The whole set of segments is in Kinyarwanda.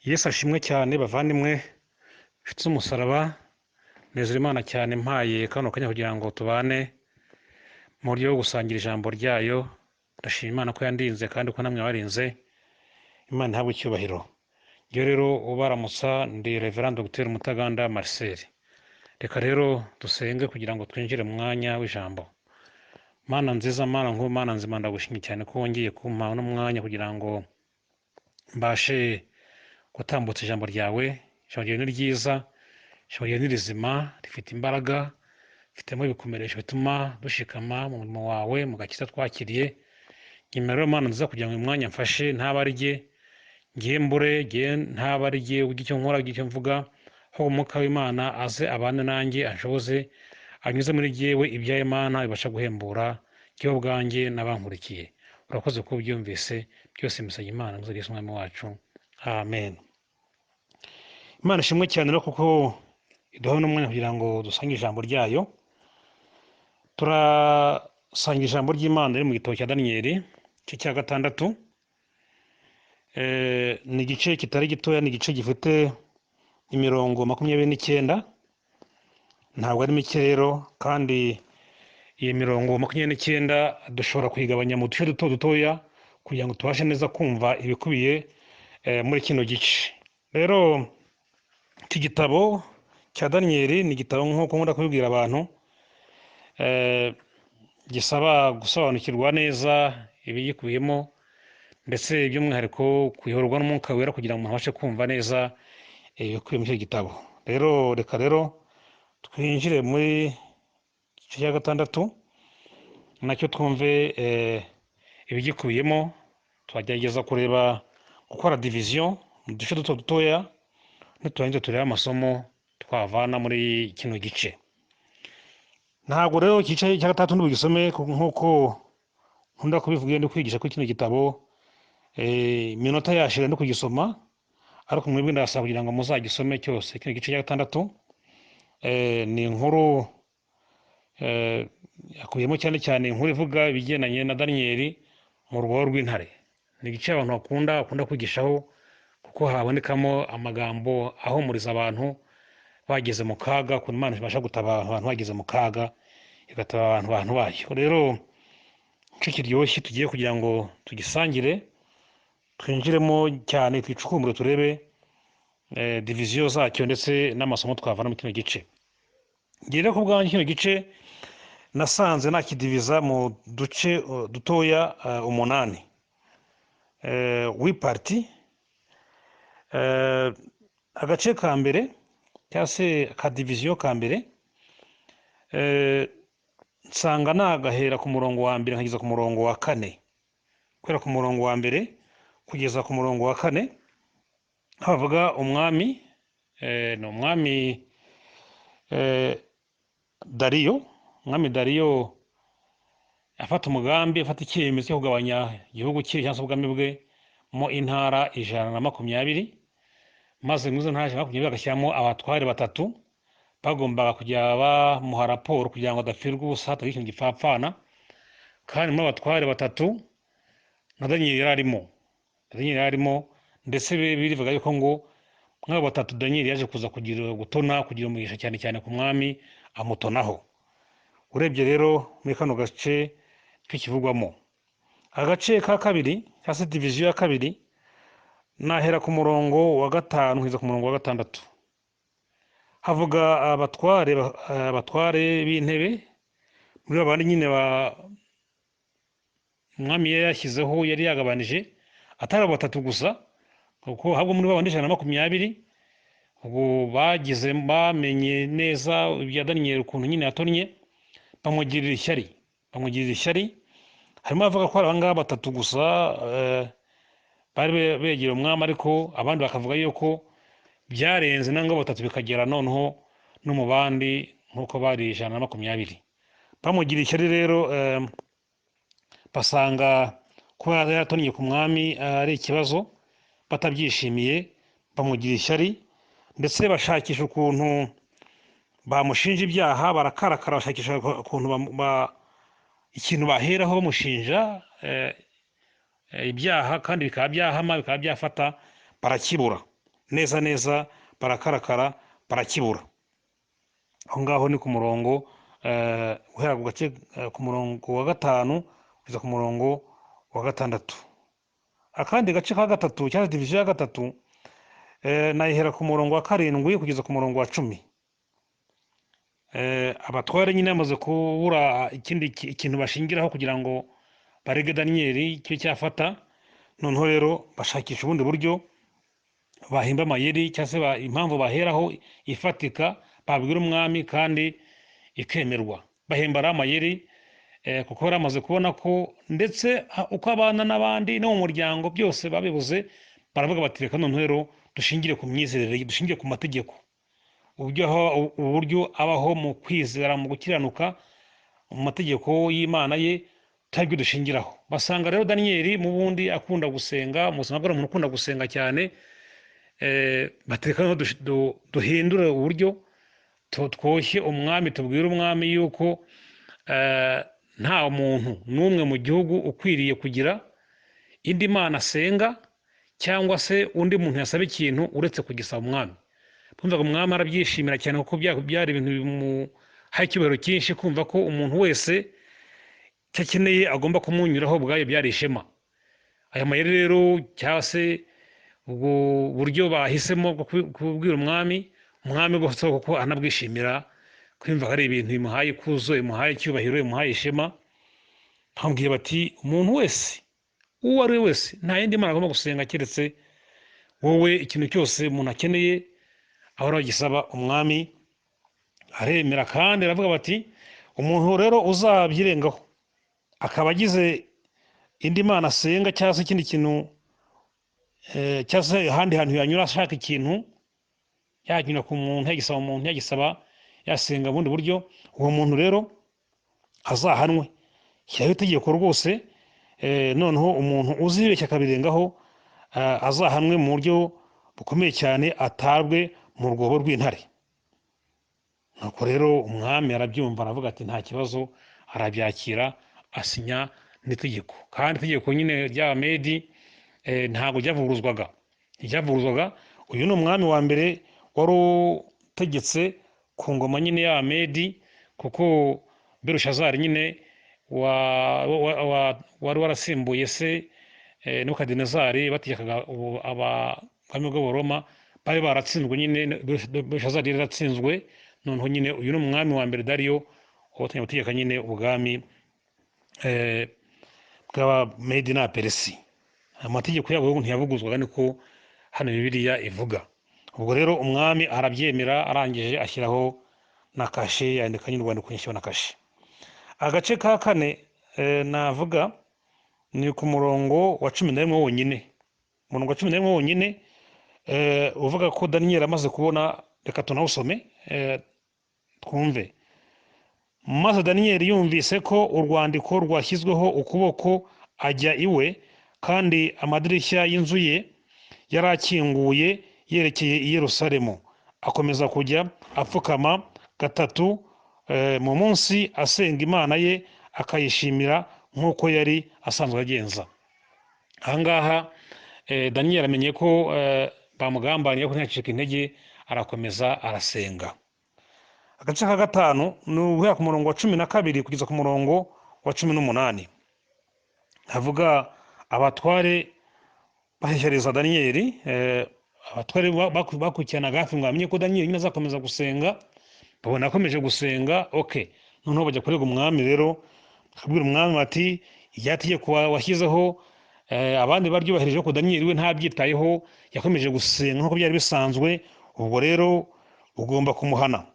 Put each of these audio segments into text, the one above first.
Yesu ashimwe cyane bavandimwe nshuti z'umusaraba, nezera Imana cyane mpaye kano kanya kugira ngo tubane mu buryo bwo gusangira ijambo ryayo. Ndashima Imana ko yandinze kandi ko namwe warinze. Imana ihabwe icyubahiro. Njye rero ubaramutsa ndi Reverend Dr Mutaganda Marcel. Reka rero dusenge kugira ngo twinjire mu mwanya w'ijambo. Mana nziza, Mana nkuru, Mana nzima, ndagushimye cyane ko wongeye kumpa uno mwanya kugira ngo mbashe gutambutsa ijambo ryawe. Ijambo ryawe ni ryiza, ijambo ryawe ni rizima, rifite imbaraga, rifitemo ibikomeresho bituma dushikama mu murimo wawe, mu gakiza twakiriye. Nyuma rero Mana nziza, kugira ngo uyu mwanya mfashe ntaba ari jye mbure, ntaba ari jye ugira icyo nkora, ugira icyo mvuga, ahubwo umwuka w'Imana aze abane nanjye, anshoboze, anyuze muri jyewe ibyayo Imana bibasha guhembura jyewe ubwanjye n'abankurikiye. Urakoze ko ubyumvise, byose mbisabye Imana mu izina rya Yesu Umwami wacu, amen. Imana ishimwe cyane rero kuko iduha n'umwanya kugira ngo dusange ijambo ryayo. Turasangira ijambo ry'Imana riri mu gitabo cya Daniyeli igice cya 6. Ni igice kitari gitoya, ni igice gifite imirongo 29. Ntabwo ari mike rero, kandi iyi mirongo 29 dushobora kuyigabanya mu duce dutoya kugira ngo tubashe neza kumva ibikubiye muri kino gice. Rero iki gitabo cya Daniyeli ni igitabo nk'uko nkunda kubibwira abantu, gisaba gusobanukirwa neza ibigikubiyemo, ndetse by'umwihariko kuyoborwa n'umwuka wera kugira ngo umuntu abashe kumva neza ibikubiye muri icyo gitabo. Rero reka rero twinjire muri igice cya 6 nacyo twumve ibigikubiyemo. Twagerageza kureba gukora division mu duce dutoya, niturangiza turebe amasomo twavana muri kino gice. Ntabwo rero igice cya 6 ntibugisome nk'uko nkunda kubivuga iyo ndi kwigisha kuri kino gitabo, iminota yashira ndi kugisoma, ariko mwebwe ndasaba kugira ngo muzagisome cyose. Kino gice cya 6 ni inkuru yakubiyemo cyane cyane inkuru ivuga ibigendanye na Daniyeli mu rwobo rw'intare. Ni igice abantu bakunda kwigishaho kuko habonekamo amagambo ahumuriza abantu bageze mu kaga, ku Imana ibasha gutabara abantu bageze mu kaga, igatabara abantu bayo. Rero icyo kiryoshye tugiye kugira ngo tugisangire, twinjiremo cyane, twicukumbure, turebe diviziyo zacyo ndetse n'amasomo twavana mu kino gice. Ngira ko bwanjye kino gice nasanze nakidiviza mu duce dutoya 8 w'iparti. Agace ka mbere cyangwa se ka diviziyo ka mbere, nsanga nagahera ku murongo wa mbere nkageza ku murongo wa 4. Kubera ku murongo wa mbere kugeza ku murongo wa 4 havuga umwami, ni umwami Dariyo. Umwami Dariyo afata umugambi, afata icyemezo cyo kugabanya igihugu cye cyangwa se ubwami bwe mo intara 120, maze muri izo ntara 120 agashyiramo abatware 3 bagombaga kujya bamuha raporo kugira ngo adapfirwa ubusa, hatagira ikintu gipfapfana. Kandi muri abatware 3 na Daniyeli yari arimo, ndetse birivuga yuko ngo mw'abo 3 Daniyeli yaje kuza kugira umugisha cyane cyane ku mwami, amutonaho. Urebye rero muri kano gace tw'ikivugwamo, agace ka kabiri cyangwa se diviziyo ya 2, nahera ku murongo wa 5 kugeza ku murongo wa 6. Havuga abatware b'intebe, muri babandi nyine umwami yari yashyizeho, yari yagabanije, atari abo 3 gusa, kuko habwo muri babandi 120 ubwo bamenye neza ibya Daniyeli ukuntu nyine yatonnye, bamugirira ishyari. Harimo abavuga ko ari abangaba 3 gusa bari begera umwami, ariko abandi bakavuga yuko byarenze n'angabo 3 bikagera noneho no mu bandi, nk'uko bari 120. Bamugirira ishyari rero, basanga kuba yaratonnye ku mwami ari ikibazo, batabyishimiye, bamugirira ishyari, ndetse bashakisha ukuntu bamushinja ibyaha, barakarakara, bashakisha ukuntu ikintu baheraho bamushinja ibyaha, kandi bikaba byahama, bikaba byafata, barakibura. neza neza barakarakara barakibura. Aho ngaho ni ku murongo guhera ku gace ku murongo wa 5 kugeza ku murongo wa 6. Akandi gace ka 3 cyangwa division ya 3 nayihera ku murongo wa 7 kugeza ku murongo wa 10. Abatware nyine bamaze kubura ikindi ikintu bashingiraho kugira ngo barege Daniyeli cyo cyafata, noneho rero bashakisha ubundi buryo bahimba amayeri cyangwa se impamvu baheraho ifatika babwira umwami kandi ikemerwa. Bahembara amayeri kuko baramaze kubona ko ndetse uko abana n'abandi no mu muryango byose babibuze, baravuga bati reka noneho rero dushingire ku myizerere, dushingire ku mategeko, uburyo abaho mu kwizera, mu gukiranuka mu mategeko y'Imana ye, taribyo dushingiraho. Basanga rero Daniyeli mu bundi akunda gusenga, mu buzima bwe umuntu ukunda gusenga cyane, batereka duhindure uburyo twoshye umwami, tubwire umwami yuko nta muntu n'umwe mu gihugu ukwiriye kugira indi mana asenga cyangwa se undi muntu yasaba ikintu uretse kugisaba umwami. Kumva ko umwami arabyishimira cyane kuko byari ibintu bimuhaye icyubahiro cyinshi, kumva ko umuntu wese icyo akeneye agomba kumunyuraho, ubwayo byari ishema. Aya mayeri rero cyangwa se ubwo buryo bahisemo bwo kubwira umwami rwose kuko anabwishimira, kwumva ari ibintu bimuhaye ikuzo, bimuhaye icyubahiro, bimuhaye ishema. Bambwiye bati umuntu wese uwo ari we wese nta yindi mana agomba gusenga keretse wowe. Ikintu cyose umuntu akeneye ahora agisaba umwami, aremera kandi aravuga bati umuntu rero uzabyirengaho akaba agize indi mana asenga cyangwa se ikindi kintu cyangwa se ahandi hantu yanyura ashaka ikintu, yanyura ku muntu yagisaba umuntu, yagisaba yasenga ubundi buryo, uwo muntu rero azahanwe. Shyiraho itegeko rwose, noneho umuntu uzibeshya akabirengaho azahanwe mu buryo bukomeye cyane, atabwe mu rwobo rw'intare. Nuko rero umwami arabyumva, aravuga ati nta kibazo, arabyakira, asinya n'itegeko. Kandi itegeko nyine ry'Abamedi ntabwo ryavuguruzwaga. Uyu ni umwami wa mbere wari utegetse ku ngoma nyine y'Abamedi, kuko Belushazari nyine wari warasimbuye se Nebukadinezari bategekaga abami bw'Abaroma, bari baratsinzwe nyine. Belushazari yari yaratsinzwe, noneho nyine uyu ni umwami wa mbere Dariyo watangiye gutegeka nyine ubwami bw'Abamedi n'Abaperesi. Amategeko yabo ntiyavuguruzwaga, niko hano Bibiliya ivuga. Ubwo rero umwami arabyemera, arangije ashyiraho na kashe, yandika nyine urwandiko nyishyiraho na kashe. Agace ka 4 navuga ni ku murongo wa 11 wonyine. Umurongo wa 11 wonyine uvuga ko Daniyeli amaze kubona, reka tunawusome twumve. Maze Daniyeli yumvise ko urwandiko rwashyizweho ukuboko, ajya iwe, kandi amadirishya y'inzu ye yari akinguye yerekeye i Yerusalemu. Akomeza kujya apfukama 3 mu munsi asenga Imana ye, akayishimira nk'uko yari asanzwe agenza. Ahangaha Daniyeli amenye ko bamugambaniye ko ntiyacika intege, arakomeza arasenga. Agace ka 5 ni uguhera ku murongo wa 12 kugeza ku murongo wa 18. Havuga abatware bashyikiriza Daniyeli, abatware bakurikiranaga hafi ngo bamenye ko Daniyeli nyine azakomeza gusenga. Babona akomeje gusenga, noneho bajya kurega umwami. Rero akabwira umwami bati iryategeko washyizeho abandi baryubahirije, ko Daniyeli we ntabyitayeho, yakomeje gusenga nk'uko byari bisanzwe. Ubwo rero ugomba kumuhana,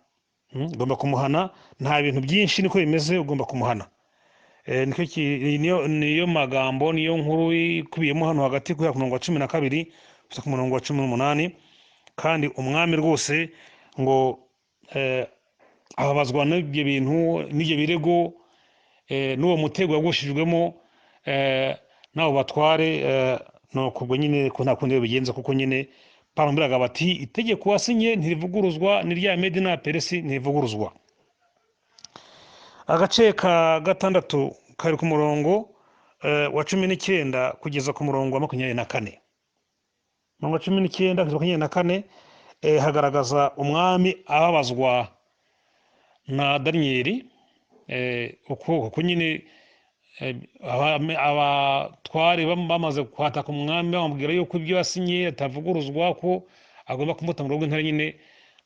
nta bintu byinshi, niko bimeze, ugomba kumuhana. Niyo magambo, niyo nkuru ikubiyemo hano hagati, guhera ku murongo wa 12 gusa ku murongo wa 18. Kandi umwami rwose ngo ababazwa n'ibyo bintu, n'ibyo birego, n'uwo mutego wagushijwemo n'abo batware. Nuko ubwo nyine ko nta kundi bigenza, kuko nyine bamubwiraga bati itegeko wasinye ntirivuguruzwa, n'Abamedi n'Abaperesi ntirivuguruzwa. Agace ka 6 kari ku murongo wa 19 kugeza ku murongo wa 24. umurongo wa 19 kugeza 24 hagaragaza umwami ababazwa na Daniyeli, uko nyine abatware bamaze kwataka umwami bamubwira yuko ibyo yasinye atavuguruzwa, ko agomba kumuta mu rugo rw'intare, nyine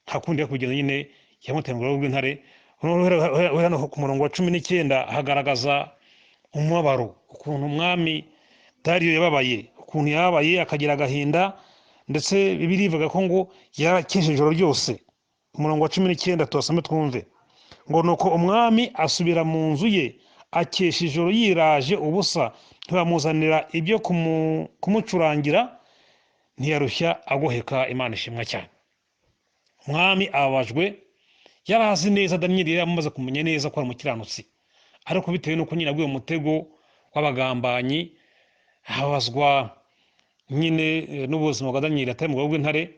nta kundi yo kugenda, nyine yamuteye mu rugo rw'intare. Hano ku murongo wa 19 hagaragaza umubabaro, ukuntu umwami Dariyo yababaye, ukuntu yababaye akagira agahinda, ndetse Bibiliya ivuga ko ngo yarakeshe ijoro ryose. Umurongo wa 19 tubasome twumve ngo nuko umwami asubira mu nzu ye akesha ijoro yiraje ubusa, ntibamuzanira ibyo kumucurangira, ntiyarushya agoheka. Imana ishimwa cyane. Umwami ababajwe, yari azi neza, Daniyeli yari amaze kumenya neza ko ari umukiranutsi, ariko bitewe n'uko nyine aguye mu mutego w'abagambanyi, habazwa nyine n'ubuzima bwa Daniyeli atari mu rugo rw'intare.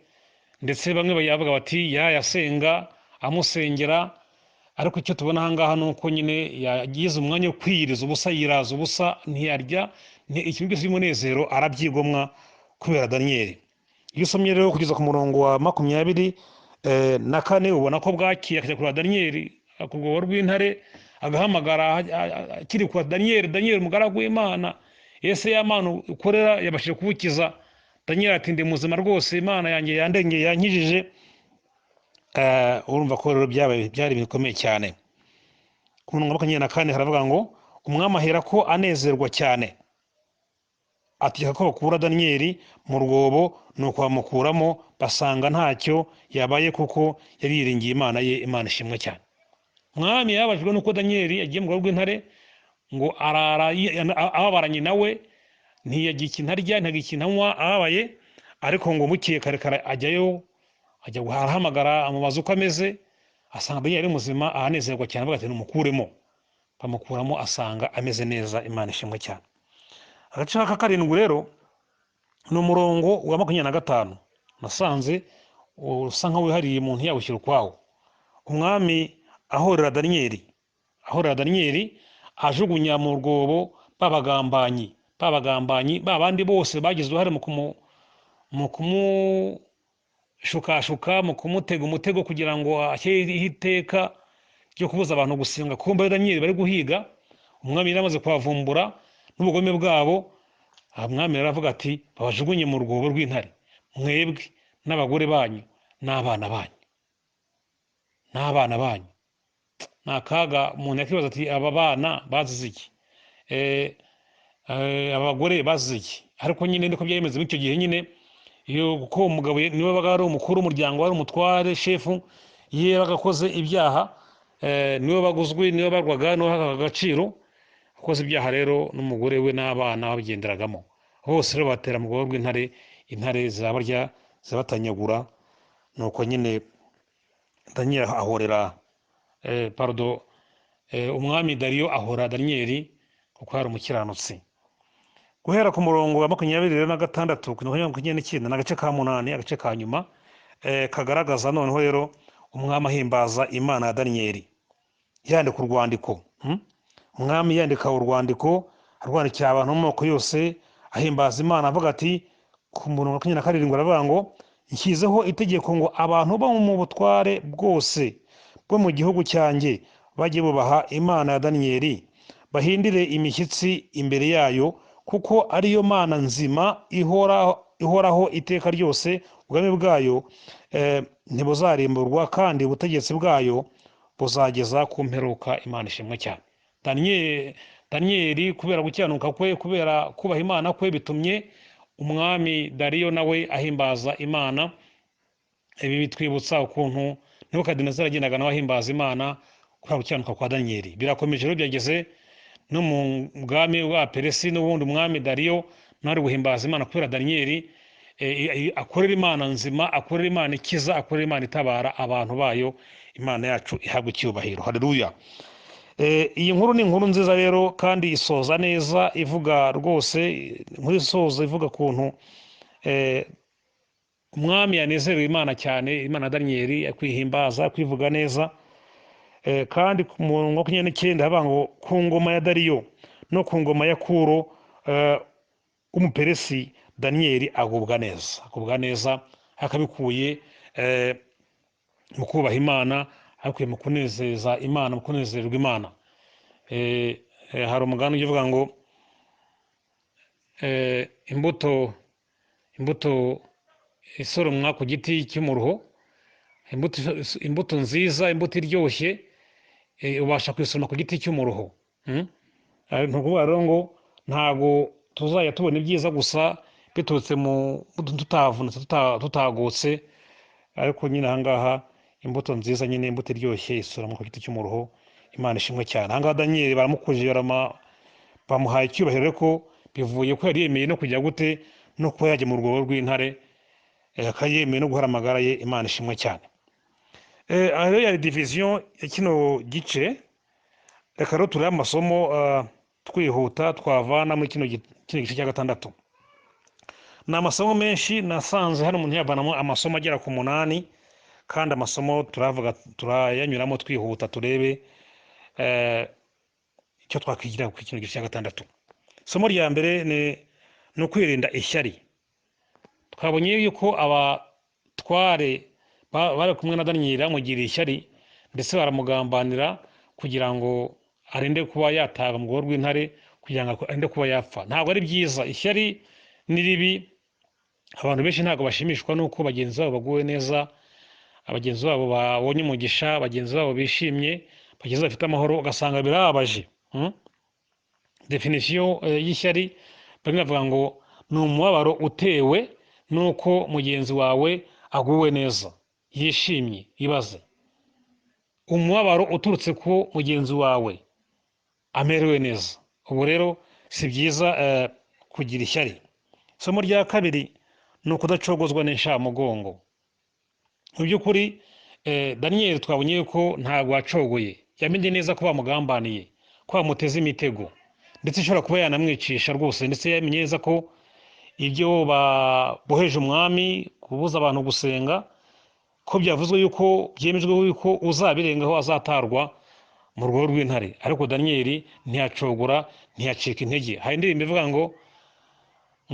Ndetse bamwe bayavuga bati yasenga amusengera, ariko icyo tubona aha ngaha ni uko nyine yagize umwanya wo kwiyiriza ubusa, yiraza ubusa, ntiyarya ikintu cyose cy'umunezero, arabyigomwa kubera Daniyeli. Iyo usomye rero kugeza ku murongo wa 24 ubona ko bwakiye akajya kureba Daniyeli ku rwobo rw'intare, agahamagara akiri kwa Daniyeli umugaragu w'Imana, ese ya Mana ukorera yabashije kubukiza? Daniyeli ati ndi muzima rwose, Imana yanjye yandengeye yankijije. Urumva ko rero byari bikomeye cyane. Ku murongo wa 24 haravuga ngo umwami ahera ko anezerwa cyane, ategeka ko bakura Daniyeli mu rwobo, nuko bamukuramo basanga ntacyo yabaye, kuko yari yiringiye Imana ye. Imana ishimwe cyane. Umwami yababajwe nuko Daniyeli yagiye mu rwobo rw'intare, ngo arara ababaranye nawe, ntiyagira ikintu arya, ntiyagira ikintu anywa, ababaye. Ariko ngo bukeye kare kare ajya guhamagara amubaza uko ameze, asanga Daniyeli ari muzima, aranezerwa cyane, avuga ati numukuremo. Bamukuramo asanga ameze neza. Imana ishimwe cyane. Agace ka 7 rero ni umurongo wa 25 nasanze usa nkaho wihariye umuntu yawushyira ukwawo. Umwami ahorera Daniyeli ajugunya mu rwobo babagambanyi, babandi bose bagize uruhare mu kumushukashuka, mu kumutega umutego kugira ngo ashyireho iteka ryo kubuza abantu gusenga. Kumbe Daniyeli bari guhiga, umwami yari amaze kubavumbura n'ubugome bwabo. Umwami aravuga ati babajugunye mu rwobo rw'intare, mwebwe n'abagore banyu n'abana banyu. Ni akaga. Umuntu yakibaza ati aba bana bazize iki, abagore bazize iki? Ariko nyine niko byaremeze muri icyo gihe nyine, kuko umugabo niwe wabaga ari umukuru w'umuryango, wari umutware, shefu, iyo yabaga akoze ibyaha niwe baguzwe, niwe barwaga, niwe hagaga agaciro. Akoze ibyaha rero n'umugore we n'abana babigenderagamo, hose rero batera mu rwobo rw'intare, intare zirabarya zirabatanyagura. Nuko nyine Daniyeli ahorera umwami Dariyo ahora Daniyeli kuko hari umukiranutsi. Guhera ku murongo wa 26 kugeza 29 n'agace ka 8, agace ka nyuma kagaragaza noneho rero umwami ahimbaza Imana ya Daniyeli, yandika urwandiko. Umwami yandika urwandiko, arwandikira abantu mu moko yose, ahimbaza Imana, avuga ati ku murongo wa 27 aravuga ngo nshyizeho itegeko ngo abantu bo mu butware bwose bwo mu gihugu cyanjye bajye bubaha Imana ya Daniyeli, bahindire imishyitsi imbere yayo, kuko ariyo Mana nzima ihoraho iteka ryose. Ubwami bwayo ntibuzarimburwa, kandi ubutegetsi bwayo buzageza ku mperuka. Imana ishimwe cyane. Daniyeli kubera gukiranuka kwe, kubera kubaha Imana kwe, bitumye umwami Dariyo nawe ahimbaza Imana. Ibi bitwibutsa ukuntu Nebukadinezari yagendaga nawe ahimbaza Imana kubera gukiranuka kwa Daniyeli. Birakomeje rero, byageze no mu bwami bwa Peresi, n'ubundi umwami Dariyo nawe guhimbaza Imana kubera Daniyeli akorera Imana nzima, akorera Imana ikiza, akorera Imana itabara abantu bayo. Imana yacu ihabwa icyubahiro. Haleluya. Iyi nkuru ni inkuru nziza rero, kandi isoza neza, ivuga rwose, inkuru isoza ivuga kuntu umwami yanezerewe Imana cyane, Imana Daniyeli yakwihimbaza, kwivuga neza. Kandi ku murongo wa 29 havuga ngo ku ngoma ya Dariyo no ku ngoma ya Kuro umuperesi daniyeli agubwa neza akabikuye mu kubaha imana, akuye mu kunezeza imana, mu kunezerwa imana. Hari umugani uvuga ngo imbuto isoromwa ku giti cy'umuruho, imbuto nziza, imbuto iryoshye ubasha kuyisoroma ku giti cy'umuruho. Ni ukuvuga rero ngo ntabwo tuzajya tubona ibyiza gusa biturutse mu tutavunitse, tutagutse, ariko nyine ahangaha imbuto nziza, nyine imbuto iryoshye isoromwa ku giti cy'umuruho. Imana ishimwe cyane. Ahangaha daniyeli baramukujije, bamuhaye icyubahiro, ariko bivuye ko yari yemeye no kujya gute, no kuba yajya mu rwobo rw'intare, akayemeye no guhara amagara ye. Imana ishimwe cyane. Aha rero yari diviziyo ya kino gice. Reka rero turebe amasomo twihuta twavana muri kino gice cya gatandatu. Ni amasomo menshi, nasanze hano umuntu yavanamo amasomo agera ku 8, kandi amasomo turayanyuramo twihuta turebe icyo twakwigira ku kino gice cya gatandatu. Isomo rya mbere ni ukwirinda ishyari. Twabonye yuko abatware bari kumwe na daniyeli bamugiriye ishyari, ndetse baramugambanira kugira ngo arinde kuba yataga mu rwobo rw'intare, kugira ngo arinde kuba yapfa. Ntabwo ari byiza, ishyari ni ribi. Abantu benshi ntabwo bashimishwa n'uko bagenzi babo baguwe neza, abagenzi babo babonye umugisha, bagenzi babo bishimye, bagenzi bafite amahoro, ugasanga birababaje. Definisiyo y'ishyari bamwe bavuga ngo ni umubabaro utewe n'uko mugenzi wawe aguwe neza, yishimye. Ibaze umubabaro uturutse ku mugenzi wawe amerewe neza. Ubu rero si byiza kugira ishyari. Isomo rya kabiri ni ukudacogozwa n'inshamugongo. Mu by'ukuri daniyeli twabonye ko ntabwo wacogoye, yamenye neza ko bamugambaniye, ko bamuteze imitego, ndetse ishobora kuba yanamwicisha rwose. Ndetse yamenye neza ko ibyo boheje umwami kubuza abantu gusenga, ko byavuzwe yuko byemejwe yuko uzabirengaho azatarwa mu rwobo rw'intare. Ariko daniyeli ntiyacogora, ntiyacika intege. Hari indirimbo ivuga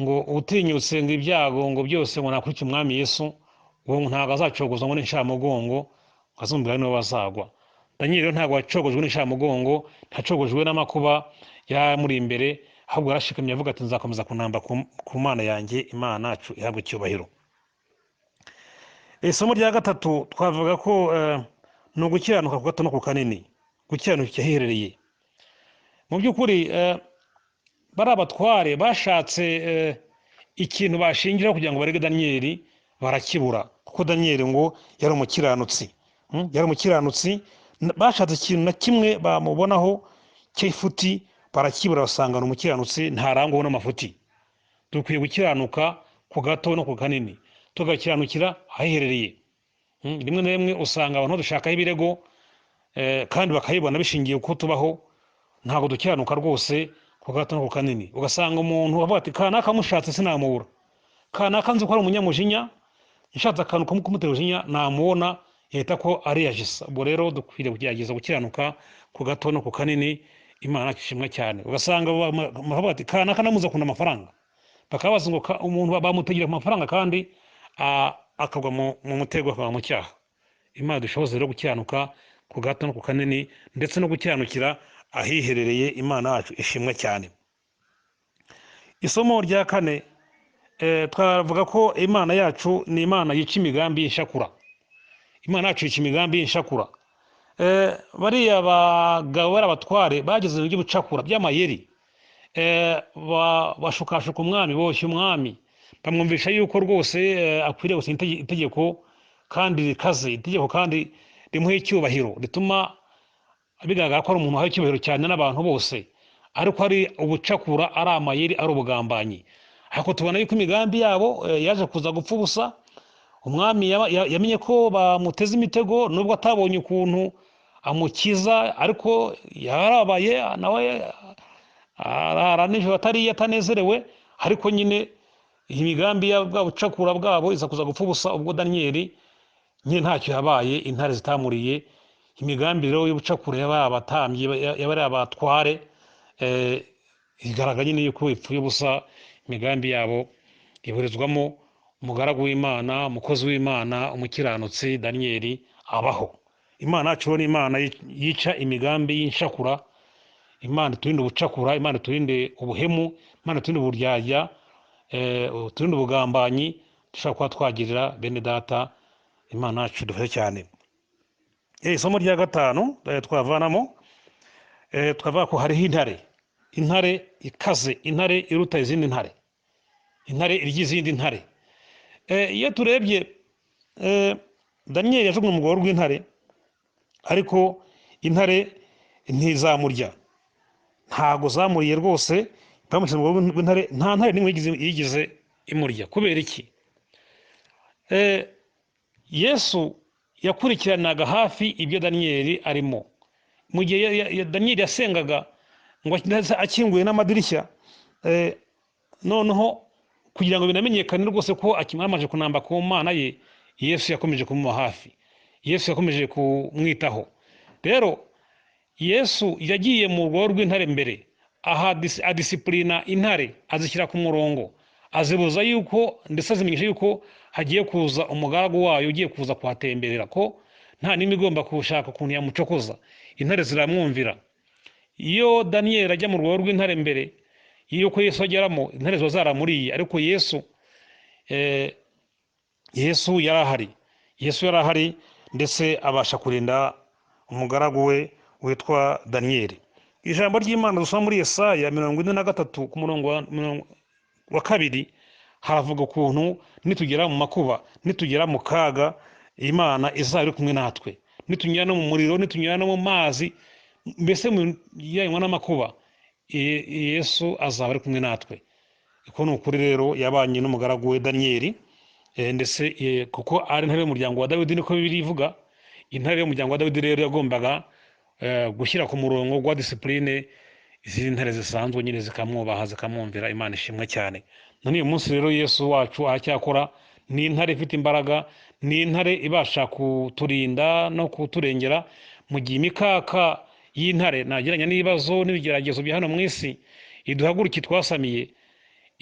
ngo utinyutse ngo ibyago ngo byose ngo nakurikire umwami Yesu, uwo ntabwo azacogozwa ngo n'inshamugongo, ngo azumvira niwe bazagwa. Daniyeli rero ntabwo wacogojwe n'inshamugongo, ntacogojwe n'amakuba yamuri imbere, ahubwo yarashikamye avuga ati nzakomeza kunamba ku Mana yanjye. Imana yacu ihabwe icyubahiro. Isomo rya gatatu twavuga ko ni ugukiranuka ku gato no ku kanini, gukiranuka ahiherereye. Mu by'ukuri bari abatware bashatse ikintu bashingiraho kugira ngo barege daniyeli, barakibura, kuko daniyeli ngo yari umukiranutsi. Bashatse ikintu na kimwe bamubonaho cy'ifuti, barakibura, basanga ni umukiranutsi, ntarangwaho n'amafuti. Dukwiye gukiranuka ku gato no ku kanini, tugakiranukira ahiherereye. Rimwe na rimwe usanga abantu dushakaho ibirego, kandi bakayibona bishingiye uko tubaho. Ntabwo dukiranuka rwose ku gato no ku kanini. Ugasanga umuntu avuga ati kanaka mushatse sinamubura, kanaka nzi ko ari umunyamujinya, nshatse akantu kumutera ujinya namubona yita ko ari yajisa. Ubwo rero dukwiriye kugerageza gukiranuka ku gato no ku kanini. Imana ishimwe cyane. Ugasanga bavuga ati kanaka namuza akunda amafaranga, bakabaza ngo umuntu bamutegera ku mafaranga, kandi akagwa mu mutego, akagwa mu cyaha. Imana dushoboze rero gukiranuka ku gato no ku kanini, ndetse no gukiranukira ahiherereye. Imana yacu ishimwe cyane. Isomo rya kane, twavuga ko Imana yacu ni Imana yica imigambi y'inshakura. Imana yacu yica imigambi y'inshakura. Bariya bagabo bari abatware bageze mu by'ubucakura by'amayeri, bashukashuka umwami, boshya umwami, bamwumvisha yuko rwose akwiriye gusinya itegeko kandi rikaze, itegeko kandi rimuha icyubahiro, rituma bigaragara ko ari umuntu wahawe icyubahiro cyane n'abantu bose, ariko ari ubucakura, ari amayeri, ari ubugambanyi. Ariko tubona yuko imigambi yabo yaje kuza gupfa ubusa. Umwami yamenye ko bamuteze imitego, nubwo atabonye ukuntu amukiza, ariko yarabaye nawe arara nijoro atariye, atanezerewe. Ariko nyine imigambi ya bwa bucakura bwabo iza kuza gupfa ubusa, ubwo daniyeli nyine ntacyo yabaye, intare zitamuriye. Imigambi rero y'ubucakura y'abari abatambyi, y'abari abatware, igaragara nyine yuko ipfuye ubusa. Imigambi yabo iburizwamo umugaragu w'Imana, umukozi w'Imana, umukiranutsi Daniyeli abaho. Imana yacu ni Imana yica imigambi y'inshakura. Imana turinde ubucakura, Imana turinde ubuhemu, Imana turinde uburyarya, turinde ubugambanyi dushobora kuba twagirira bene data. Imana yacu dufashe cyane. Isomo rya gatanu twavanamo, twavuga ko hariho intare ikaze, intare iruta izindi ntare, intare irya izindi ntare. Iyo turebye Daniyeli yajugunywe mu rwobo rw'intare, ariko intare ntizamurya, ntago zamuriye rwose, bamushyira mu rwobo rw'intare, nta ntare n'imwe yigize imurya. Kubera iki? Yesu yakurikiranaga hafi ibyo Daniyeli arimo. Mu gihe Daniyeli yasengaga ngo akinguye n'amadirishya, noneho kugira ngo binamenyekane rwose ko amaze kunamba ku Mana ye, Yesu yakomeje kumuba hafi, Yesu yakomeje kumwitaho. Rero Yesu yagiye mu rwobo rw'intare mbere, adisipurina intare, azishyira ku murongo, azibuza yuko, ndetse azimenyesha yuko hagiye kuza umugaragu wayo ugiye kuza kuhatemberera, ko nta n'imwe igomba gushaka ukuntu yamucokoza. Intare ziramwumvira. Iyo Daniyeli ajya mu rwobo rw'intare mbere yuko Yesu ageramo, intare ziba zaramuriye, ariko Yesu yarahari, Yesu yarahari, ndetse abasha kurinda umugaragu we witwa Daniyeli. Ijambo ry'Imana dusoma muri Yesaya 43 ku murongo wa 2, haravuga ukuntu nitugera mu makuba, nitugera mu kaga, Imana izaba iri kumwe natwe. Nitunyura no mu muriro, nitunyura no mu mazi, mbese mu yanywa n'amakuba, Yesu azaba ari kumwe natwe. Iko ni ukuri rero yabanye n'umugaragu we Daniyeli, ndetse kuko ari intare y'umuryango wa Dawidi, niko Bibiliya ivuga. Intare y'umuryango wa Dawidi rero yagombaga gushyira ku murongo wa disipurine izindi ntare zisanzwe nyine zikamwubaha, zikamwumvira. Imana ishimwe cyane. None uyu munsi rero Yesu wacu aracyakora, ni intare ifite imbaraga, ni intare ibasha kuturinda no kuturengera mu gihe imikaka y'intare nageranya n'ibibazo n'ibigeragezo bya hano mu isi iduhaguruki twasamiye.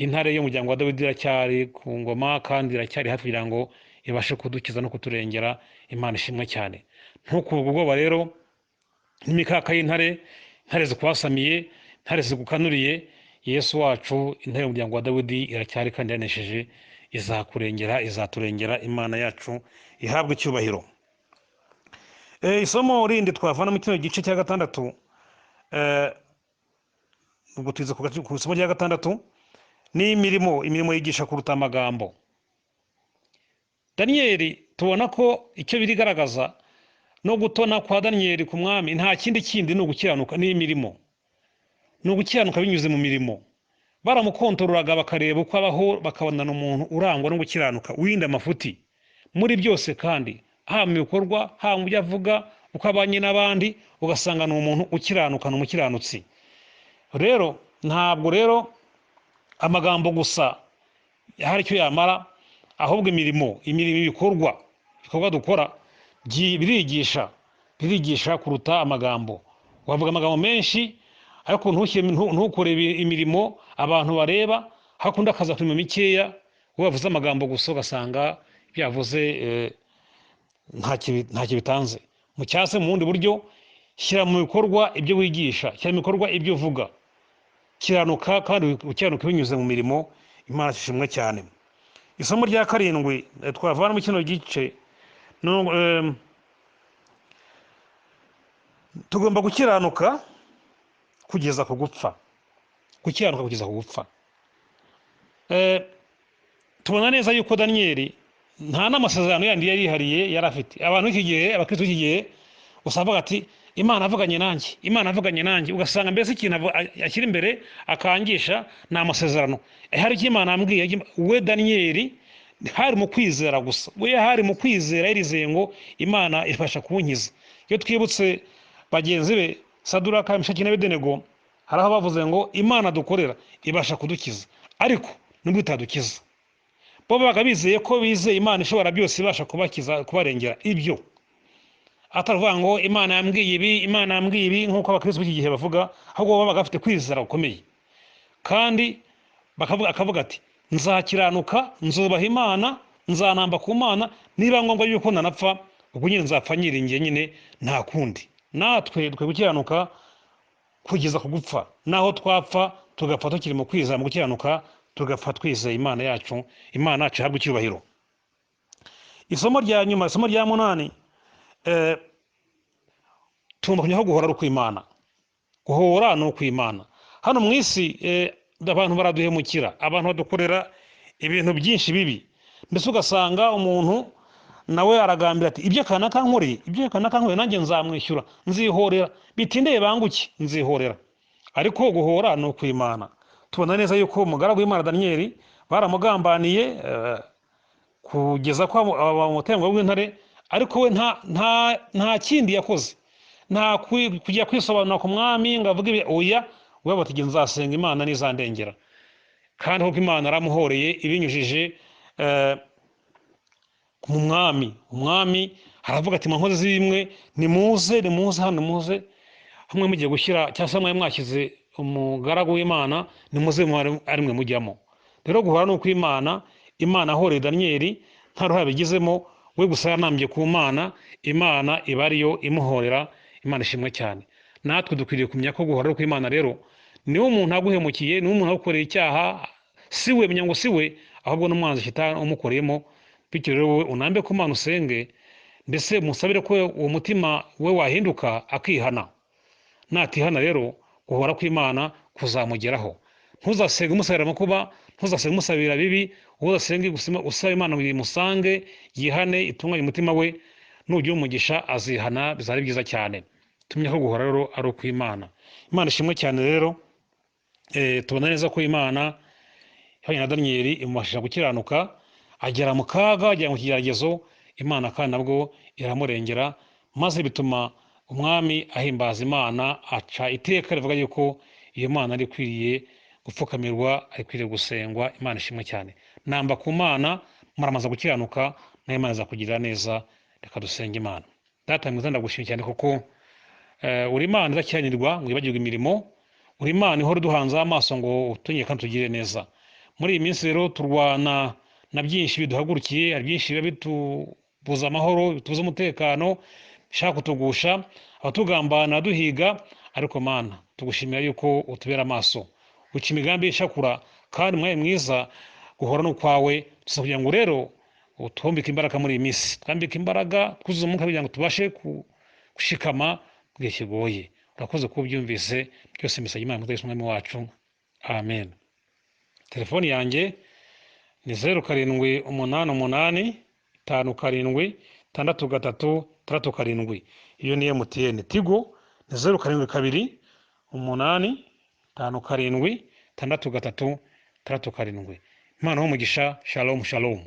Intare y'umuryango wa Dawidi iracyari ku ngoma, kandi iracyari hafi kugira ngo ibashe kudukiza no kuturengera. Imana ishimwe cyane. Ntukubwe ubwoba rero n'imikaka y'intare, intare zikwasamiye, intare zigukanuriye. Yesu wacu, intare y'umuryango wa Dawidi, iracyari kandi yanesheje, izakurengera, izaturengera. Imana yacu ihabwe icyubahiro. Isomo rindi twavana mu kino gice cya gatandatu, ubwo tuze ku isomo rya gatandatu, ni imirimo yigisha kuruta amagambo. Daniyeli tubona ko icyo birigaragaza no gutona kwa Daniyeli ku mwami nta kindi ni ugukiranuka n'imirimo, ni ugukiranuka binyuze mu mirimo. Baramukontorolaga bakareba uko abaho, bakabonana umuntu urangwa no gukiranuka, wirinda amafuti muri byose, kandi haba mu bikorwa, haba mu byo avuga, uko abanye n'abandi, ugasanga ni umuntu ukiranuka, ni umukiranutsi. Rero ntabwo rero amagambo gusa hari icyo yamara, ahubwo imirimo, ibikorwa dukora birigisha kuruta amagambo. Wavuga amagambo menshi, ariko ntukore imirimo abantu bareba, hakundi akaza ku mirimo mikeya, wavuze amagambo gusa ugasanga byavuze ntacyo bitanze. Mu cyase mu bundi buryo, shyira mu bikorwa ibyo wigisha, shyira mu bikorwa ibyo uvuga, kiranuka, kandi ukiranuka binyuze mu mirimo. Imana ishimwe cyane. Isomo rya 7 twavana mu kino gice, tugomba gukiranuka kugeza ku gupfa, gukiranuka kugeza ku gupfa. Tubona neza yuko Daniyeli nta n'amasezerano yandi yari yihariye yari afite. Abantu iki gihe, abakristo iki gihe, usanga ati Imana avuganye nanjye, Imana avuganye nanjye, ugasanga mbese ikintu ashyira imbere akangisha ni amasezerano. Hari icyo Imana ambwiye. We Daniyeli hari mu kwizera gusa, we hari mu kwizera, yarizeye ngo Imana ifasha kunkiza. Iyo twibutse bagenzi be Saduraka, Meshaki na Abedenego, hari aho bavuze ngo Imana dukorera ibasha kudukiza, ariko nubwo itadukiza, bo babaga bizeye ko bizeye Imana ishobora byose, ibasha kubakiza, kubarengera. Ibyo atavuga ngo Imana yambwiye ibi, Imana yambwiye ibi, nk'uko abakristo b'iki gihe bavuga, ahubwo babaga bafite kwizera gukomeye, kandi akavuga ati nzakiranuka, nzubaha Imana, nzanamba ku Mana, niba ngombwa yuko nanapfa ubwo nyine nzapfa nyiringiye nyine nta kundi. Natwe twe gukiranuka kugeza ku gupfa, naho twapfa tugapfa tukiri mu kwizera mu gukiranuka, tugapfa twizeye Imana yacu. Imana yacu ihabwe icyubahiro. Isomo rya nyuma, isomo rya 8, tugomba kumenya ko guhora ari ukw'Imana. Guhora ni ukw'Imana. Hano mu isi abantu baraduhemukira, abantu badukorera ibintu byinshi bibi, mbese ugasanga umuntu nawe aragambira ati ibyo kanaka nkoreye, nanjye nzamwishyura, nzihorera, bitindeye banguke, nzihorera. Ariko guhora ni ukw'Imana. Tubona neza yuko umugaragu w'Imana Daniyeli baramugambaniye kugeza ko bamutemwa w'intare, ariko we nta kindi yakoze, nta kujya kwisobanura ku mwami ngo avuge oya, we batige nzasenga Imana nizandengera. Kandi kuko Imana aramuhoreye ibinyujije mu umwami aravuga ati mwankozi z'imwe nimuze hano, muze hamwe mugiye gushyira cyangwa se mwe mwashyize umugaragu w'Imana, nimuze ari mwe mujyamo. Rero guhora ni ukw'Imana. Imana ahoreye Daniyeli nta ruhare bigizemo, we gusa yanambye ku Mana, Imana iba ariyo imuhorera. Imana ishimwe cyane. Natwe dukwiriye kumenya ko guhora ari ukw'Imana. Rero niwe umuntu aguhemukiye, niwe umuntu agukoreye icyaha, si we menya ngo si we, ahubwo n'umwanzi Shitani umukoreyemo. Bityo rero wowe unambe ku Mana, usenge, mbese musabire ko uwo mutima we wahinduka akihana. Natihana rero guhora kw'Imana kuzamugeraho. Ntuzasenge umusabira amakuba, ntuzasenge umusabira bibi, uzasenge usaba Imana ngo imusange, yihane, itunganye umutima we. Nugira umugisha azihana, bizari byiza cyane. Tumenya ko guhora rero ari ukw'Imana. Imana ishimwe cyane. Rero tubona neza ko Imana yabanye na Daniyeli, imubashisha gukiranuka, agera mu kaga, agera mu kigeragezo. Imana kandi nabwo iramurengera, maze bituma umwami ahimbaza Imana, aca iteka rivuga yuko iyo Mana ari ikwiriye gupfukamirwa, ari ikwiriye gusengwa. Imana ishimwe cyane. Namba ku Mana, muramaza gukiranuka, nayo Imana izakugirira neza. Reka dusenge Imana. Data mwiza, ndagushimye cyane kuko uri Imana idakiranirwa ngo wibagirwe imirimo. Uri Imana ihora uduhanze amaso ngo utunyere kandi tugire neza. Muri iyi minsi rero turwana na byinshi biduhagurukiye, hari byinshi biba bitubuza amahoro, bitubuza umutekano, bishaka kutugusha, abatugambana duhiga. Ariko Mana, tugushimira yuko utubera amaso, uca imigambi y'ishakura, kandi umwanya mwiza guhora n'ukwawe. Tuza kugira ngo rero utwambike imbaraga muri iyi minsi, twambike imbaraga, twuzuze umwuka kugira ngo tubashe gushikama mu gihe kigoye. Urakoze kuba ubyumvise. Byose mbisabye Imana Yesu Umwami wacu, amen. Telefoni yanjye ni 0788576367. Iyo ni MTN. Tigo ni 0728576367. Imana umugisha. Shalom shalom.